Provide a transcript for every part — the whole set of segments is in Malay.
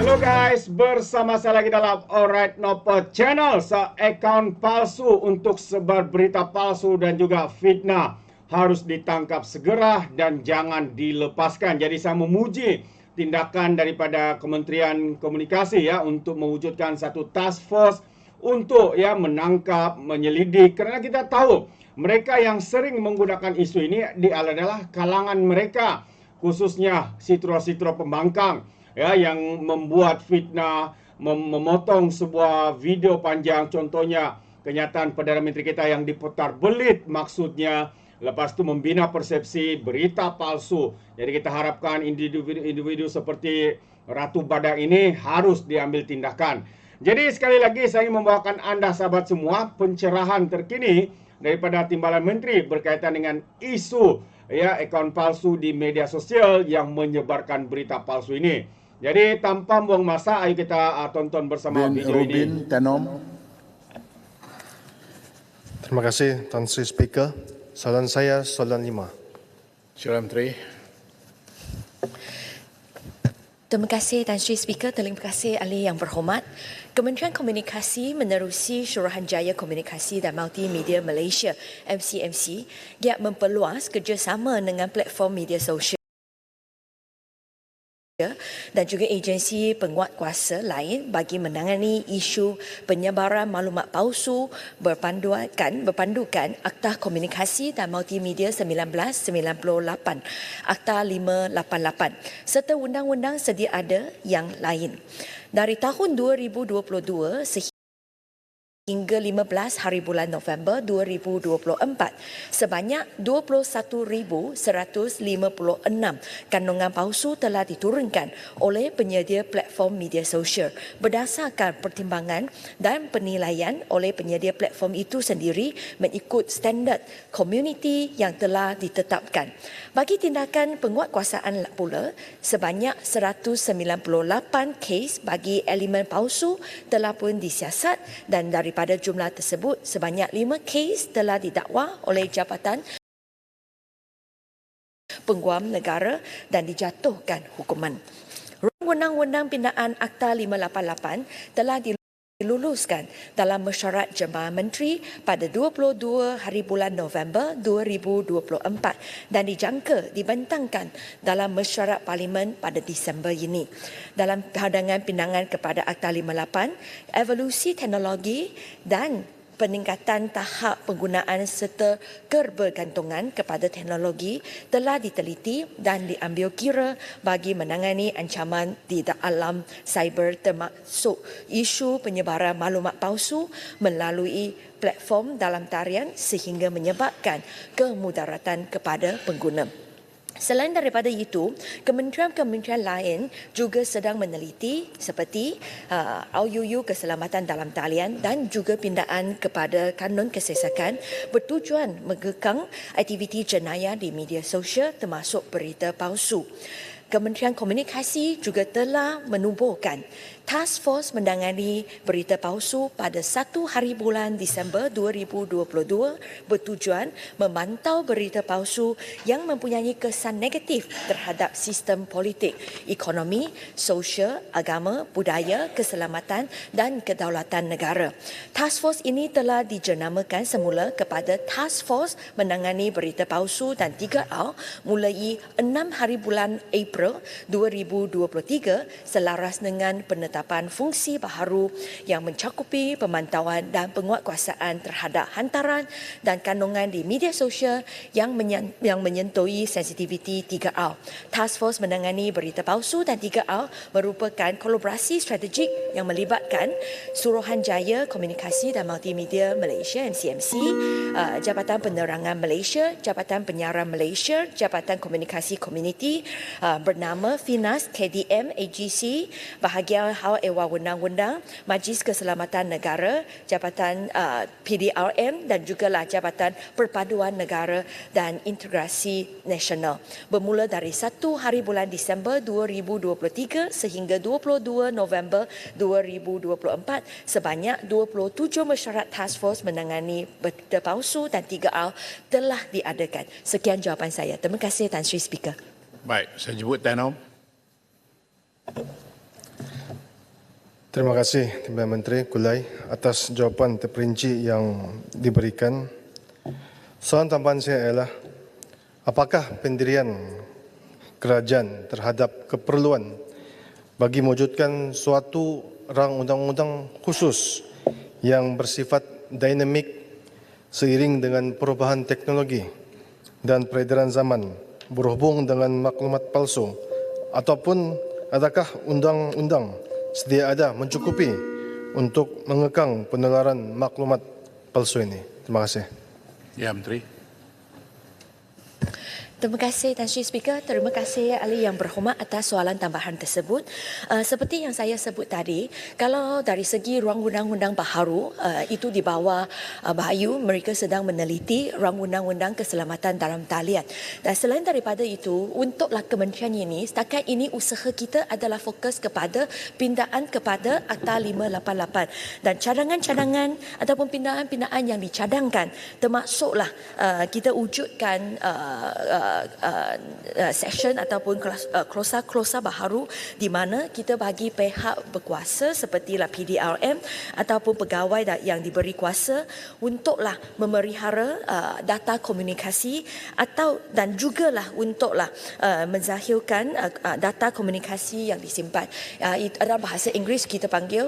Halo guys, bersama saya lagi dalam Alright Nopo Channel. Akaun palsu untuk sebar berita palsu dan juga fitnah harus ditangkap segera dan jangan dilepaskan. Jadi saya memuji tindakan daripada Kementerian Komunikasi ya untuk mewujudkan satu task force untuk ya menangkap, menyelidik, karena kita tahu mereka yang sering menggunakan isu ini adalah kalangan mereka, khususnya sitro-sitro pembangkang ya, yang membuat fitnah, memotong sebuah video panjang, contohnya kenyataan Perdana Menteri kita yang diputar belit maksudnya, lepas itu membina persepsi berita palsu. Jadi kita harapkan individu seperti Ratu Badak ini harus diambil tindakan. Jadi sekali lagi saya ingin membawakan Anda sahabat semua pencerahan terkini daripada Timbalan Menteri berkaitan dengan isu ya akaun palsu di media sosial yang menyebarkan berita palsu ini. Jadi tanpa buang masa, ayo kita tonton bersama video ini. Tenom. Terima kasih Tan Sri Speaker. Soalan saya soalan 5. Sila Menteri. Terima kasih Tan Sri Speaker, terima kasih ahli yang berhormat. Kementerian Komunikasi menerusi Suruhanjaya Komunikasi dan Multimedia Malaysia MCMC giat memperluas kerjasama dengan platform media sosial dan juga agensi penguatkuasa lain bagi menangani isu penyebaran maklumat palsu berpandukan Akta Komunikasi dan Multimedia 1998, Akta 588 serta undang-undang sedia ada yang lain. Dari tahun 2022 hingga 15 hari bulan November 2024, sebanyak 21,156 kandungan palsu telah diturunkan oleh penyedia platform media sosial berdasarkan pertimbangan dan penilaian oleh penyedia platform itu sendiri mengikut standard komuniti yang telah ditetapkan. Bagi tindakan penguatkuasaan pula, sebanyak 198 kes bagi elemen palsu telah pun disiasat dan pada jumlah tersebut, sebanyak 5 kes telah didakwa oleh Jabatan Penguam Negara dan dijatuhkan hukuman. Undang-undang pindaan Akta 588 telah diluluskan dalam mesyuarat Jemaah Menteri pada 22 hari bulan November 2024 dan dijangka dibentangkan dalam mesyuarat Parlimen pada Disember ini. Dalam hadangan pindangan kepada Akta 58, evolusi teknologi dan peningkatan tahap penggunaan serta kebergantungan kepada teknologi telah diteliti dan diambil kira bagi menangani ancaman di dalam cyber termasuk isu penyebaran maklumat palsu melalui platform dalam tarian sehingga menyebabkan kemudaratan kepada pengguna. Selain daripada itu, kementerian-kementerian lain juga sedang meneliti seperti RUU Keselamatan dalam Talian dan juga pindaan kepada kanun kesesakan bertujuan mengekang aktiviti jenayah di media sosial termasuk berita palsu. Kementerian Komunikasi juga telah menubuhkan Task Force menangani berita palsu pada 1 hari bulan Disember 2022 bertujuan memantau berita palsu yang mempunyai kesan negatif terhadap sistem politik, ekonomi, sosial, agama, budaya, keselamatan dan kedaulatan negara. Task Force ini telah dijenamakan semula kepada Task Force menangani berita palsu dan 3R mulai 6 hari bulan April 2023 selaras dengan penetapan fungsi baharu yang mencakupi pemantauan dan penguatkuasaan terhadap hantaran dan kandungan di media sosial yang menyentuhi sensitiviti 3R. Task Force menangani berita palsu dan 3R merupakan kolaborasi strategik yang melibatkan Suruhanjaya Komunikasi dan Multimedia Malaysia MCMC, Jabatan Penerangan Malaysia, Jabatan Penyiaran Malaysia, Jabatan Komunikasi Komuniti bernama FINAS KDM AGC, Bahagian Hal Ehwal Undang-Undang, Majlis Keselamatan Negara, Jabatan PDRM dan juga Jabatan Perpaduan Negara dan Integrasi Nasional. Bermula dari 1 hari bulan Disember 2023 sehingga 22 November 2024, sebanyak 27 mesyuarat Task Force menangani berita palsu dan 3R telah diadakan. Sekian jawapan saya. Terima kasih Tan Sri Speaker. Baik, saya jemput Tenom. Terima kasih Timbalan Menteri Kulai atas jawapan terperinci yang diberikan. Soalan tambahan saya ialah, apakah pendirian kerajaan terhadap keperluan bagi mewujudkan suatu rang undang-undang khusus yang bersifat dinamik seiring dengan perubahan teknologi dan peredaran zaman berhubung dengan maklumat palsu, ataupun adakah undang-undang sedia ada mencukupi untuk mengekang penularan maklumat palsu ini? Terima kasih. Ya, Menteri. Terima kasih Tan Sri Speaker. Terima kasih ahli yang berhormat atas soalan tambahan tersebut. Seperti yang saya sebut tadi, kalau dari segi ruang undang-undang baharu, itu di bawah Bahayu, mereka sedang meneliti ruang undang-undang keselamatan dalam talian. Dan selain daripada itu, untuklah kementerian ini, setakat ini usaha kita adalah fokus kepada pindaan kepada Akta 588. Dan cadangan-cadangan ataupun pindaan-pindaan yang dicadangkan, termasuklah kita wujudkan section ataupun klausa-klausa baharu di mana kita bagi pihak berkuasa sepertilah PDRM ataupun pegawai yang diberi kuasa untuklah memelihara data komunikasi dan jugalah untuklah menzahirkan data komunikasi yang disimpan. Dalam bahasa Inggeris kita panggil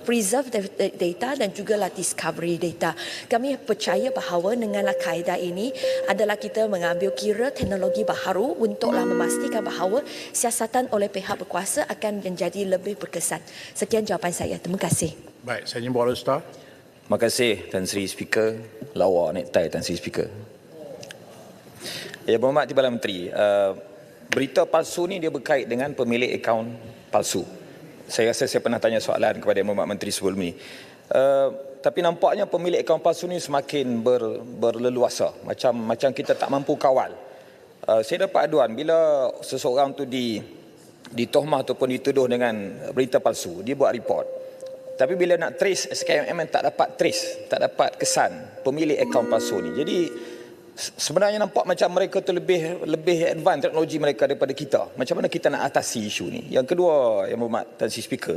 preserve data dan jugalah discovery data. Kami percaya bahawa denganlah kaedah ini adalah kita mengambil kira teknologi baharu untuklah memastikan bahawa siasatan oleh pihak berkuasa akan menjadi lebih berkesan. Sekian jawapan saya. Terima kasih. Baik, saya jemput All-Star. Terima kasih Tan Sri Speaker. Lawa nektai Tan Sri Speaker. Ya, Berhormat Timbalan Menteri, berita palsu ni dia berkait dengan pemilik akaun palsu. Saya rasa saya pernah tanya soalan kepada Berhormat Menteri sebelum ini. Tapi nampaknya pemilik akaun palsu ni semakin berleluasa. Macam kita tak mampu kawal. Saya dapat aduan bila seseorang tu ditohmah ataupun dituduh dengan berita palsu, dia buat report. Tapi bila nak trace SKMM tak dapat trace, tak dapat kesan pemilik akaun palsu ni. Jadi sebenarnya nampak macam mereka tu lebih advance teknologi mereka daripada kita. Macam mana kita nak atasi isu ni? Yang kedua, Yang Berhormat Tan Sri Speaker,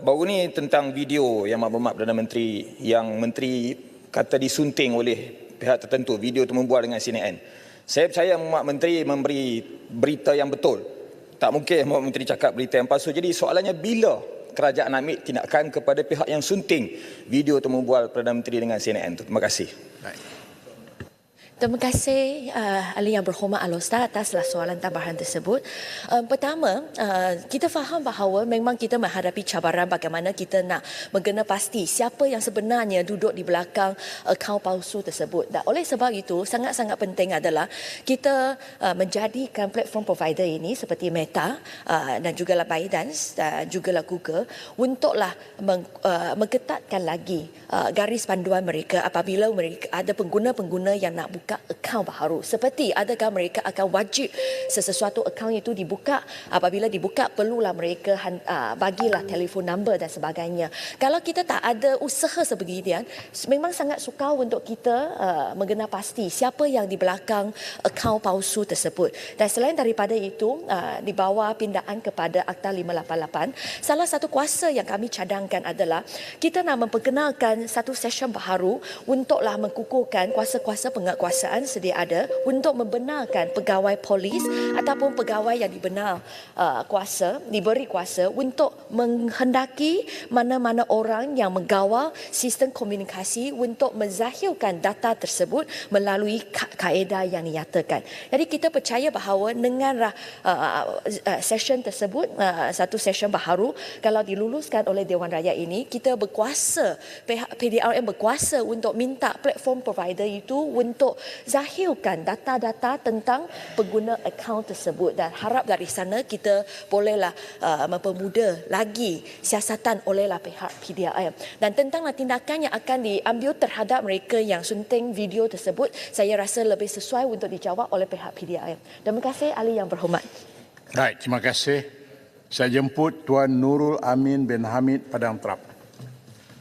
baru ni tentang video yang Berhormat Perdana Menteri yang Menteri kata disunting oleh pihak tertentu, video itu membual dengan CNN. Saya percaya Berhormat Menteri memberi berita yang betul. Tak mungkin Berhormat Menteri cakap berita yang palsu. Jadi soalannya, bila kerajaan ambil tindakan kepada pihak yang sunting video itu membual Perdana Menteri dengan CNN itu? Terima kasih. Baik. Terima kasih ahli yang berhormat Al-Ustaz atas soalan tambahan tersebut. Pertama, kita faham bahawa memang kita menghadapi cabaran bagaimana kita nak menggena pasti siapa yang sebenarnya duduk di belakang akaun palsu tersebut. Dan oleh sebab itu, sangat-sangat penting adalah kita menjadikan platform provider ini seperti Meta dan juga ByteDance dan juga Google untuklah mengetatkan lagi garis panduan mereka apabila mereka ada pengguna-pengguna yang nak buka akaun baharu. Seperti adakah mereka akan wajib sesuatu akaun itu dibuka, apabila dibuka perlulah mereka bagilah telefon number dan sebagainya. Kalau kita tak ada usaha sebeginian, memang sangat sukar untuk kita mengenal pasti siapa yang di belakang akaun palsu tersebut. Dan selain daripada itu, di bawah pindaan kepada Akta 588, salah satu kuasa yang kami cadangkan adalah kita nak memperkenalkan satu session baharu untuklah mengukuhkan kuasa-kuasa penguatkuasaan sedia ada untuk membenarkan pegawai polis ataupun pegawai yang diberi kuasa untuk menghendaki mana-mana orang yang menggawal sistem komunikasi untuk menzahirkan data tersebut melalui kaedah yang dinyatakan. Jadi kita percaya bahawa dengan session tersebut, satu session baharu, kalau diluluskan oleh Dewan Rakyat ini, kita berkuasa, pihak PDRM berkuasa untuk minta platform provider itu untuk zahirkan data-data tentang pengguna akaun tersebut, dan harap dari sana kita bolehlah mempermudah lagi siasatan olehlah pihak PDRM. Dan tentang tindakan yang akan diambil terhadap mereka yang sunting video tersebut, saya rasa lebih sesuai untuk dijawab oleh pihak PDRM. Terima kasih ahli yang berhormat. Baik, terima kasih. Saya jemput Tuan Nurul Amin bin Hamid Padang Terap.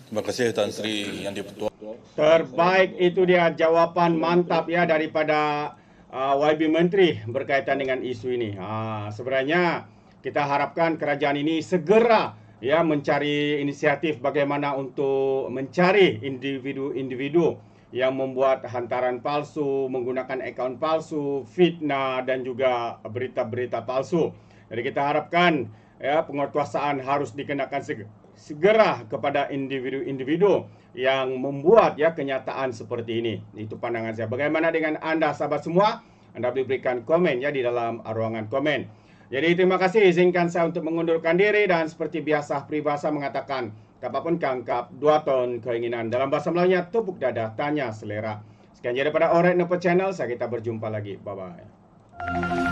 Terima kasih Tan Sri Yang di-Pertua. Terbaik, itu dia jawapan mantap ya daripada YB Menteri berkaitan dengan isu ini. Sebenarnya kita harapkan kerajaan ini segera ya mencari inisiatif bagaimana untuk mencari individu-individu yang membuat hantaran palsu, menggunakan akaun palsu, fitnah dan juga berita-berita palsu. Jadi kita harapkan ya penguatkuasaan harus dikenakan segera kepada individu-individu yang membuat ya kenyataan seperti ini. Itu pandangan saya. Bagaimana dengan Anda sahabat semua? Anda boleh berikan komen ya di dalam ruangan komen. Jadi terima kasih, izinkan saya untuk mengundurkan diri dan seperti biasa peribahasa mengatakan kapapun kangkap 2 ton keinginan. Dalam bahasa Melayunya tepuk dada tanya selera. Sekian jadi pada Alright Nopo Channel, saya kita berjumpa lagi. Bye bye.